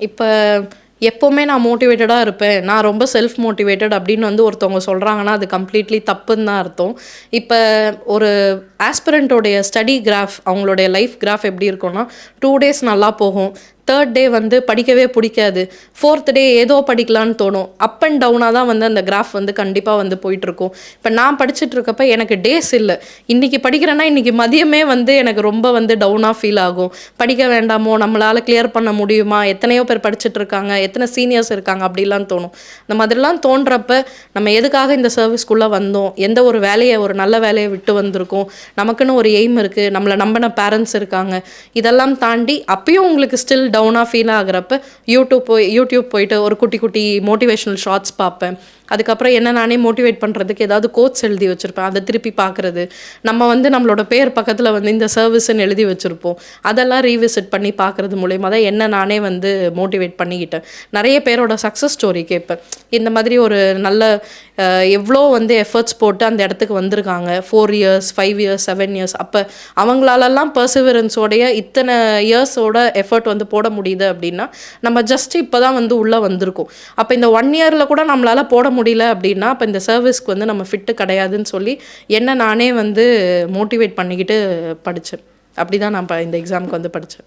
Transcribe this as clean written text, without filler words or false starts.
இப்போ எப்போவுமே நான் மோட்டிவேட்டடாக இருப்பேன், நான் ரொம்ப செல்ஃப் மோட்டிவேட்டட் அப்படின்னு வந்து ஒருத்தவங்க சொல்கிறாங்கன்னா அது கம்ப்ளீட்லி தப்புன்னு தான் அர்த்தம். இப்போ ஒரு ஆஸ்பிரண்ட்டோடைய ஸ்டடி கிராஃப், அவங்களுடைய லைஃப் கிராஃப் எப்படி இருக்கும்னா 2 டேஸ் நல்லா போகும். 3rd டே வந்து படிக்கவே பிடிக்காது. 4th டே ஏதோ படிக்கலான்னு தோணும். அப் அண்ட் டவுனாக தான் வந்து அந்த கிராஃப் வந்து கண்டிப்பாக வந்து போயிட்டுருக்கும். இப்போ நான் படிச்சுட்டு இருக்கப்ப எனக்கு டேஸ் இல்லை. இன்றைக்கி படிக்கிறேன்னா இன்றைக்கி மதியமே வந்து எனக்கு ரொம்ப வந்து டவுனாக ஃபீல் ஆகும். படிக்க வேண்டாமோ, நம்மளால் கிளியர் பண்ண முடியுமா, எத்தனையோ பேர் படிச்சுட்டு இருக்காங்க, எத்தனை சீனியர்ஸ் இருக்காங்க அப்படிலாம் தோணும். இந்த மாதிரிலாம் தோன்றப்ப நம்ம எதுக்காக இந்த சர்வீஸ்க்குள்ளே வந்தோம், எந்த ஒரு வேலையை, ஒரு நல்ல வேலையை விட்டு வந்திருக்கோம், நமக்குன்னு ஒரு எய்ம் இருக்குது, நம்மளை நம்பின பேரண்ட்ஸ் இருக்காங்க, இதெல்லாம் தாண்டி அப்பயும் உங்களுக்கு ஸ்டில் டவுனாக ஃபீல் ஆகுறப்ப யூடியூப் போயிட்டு ஒரு குட்டி குட்டி மோட்டிவேஷனல் ஷார்ட்ஸ் பார்ப்பேன். அதுக்கப்புறம் என்ன நானே மோட்டிவேட் பண்ணுறதுக்கு ஏதாவது கோட்ஸ் எழுதி வச்சுருப்பேன், அதை திருப்பி பார்க்குறது. நம்ம வந்து நம்மளோட பேர் பக்கத்தில் வந்து இந்த சர்வீஸ்ன்னு எழுதி வச்சுருப்போம், அதெல்லாம் ரீவிசிட் பண்ணி பார்க்குறது மூலயமா தான் என்ன நானே வந்து மோட்டிவேட் பண்ணிக்கிட்டேன். நிறைய பேரோட சக்ஸஸ் ஸ்டோரி கேட்பேன். இந்த மாதிரி ஒரு நல்ல எவ்வளோ வந்து எஃபர்ட்ஸ் போட்டு அந்த இடத்துக்கு வந்திருக்காங்க, 4 இயர்ஸ் 5 இயர்ஸ் 7 இயர்ஸ். அப்போ அவங்களாலெல்லாம் பர்சிவரன்ஸோடைய இத்தனை இயர்ஸோட எஃபர்ட் வந்து போட முடியுது அப்படின்னா நம்ம ஜஸ்ட் இப்போ தான் வந்து உள்ளே வந்திருக்கோம். அப்போ இந்த 1 இயரில் கூட நம்மளால் போட முடியல அப்படின்னா அப்போ இந்த சர்வீஸ்க்கு வந்து நம்ம ஃபிட்டு கிடையாதுன்னு சொல்லி என்ன நானே வந்து மோட்டிவேட் பண்ணிக்கிட்டு படித்தேன். அப்படி தான் நான் இந்த எக்ஸாமுக்கு வந்து படித்தேன்.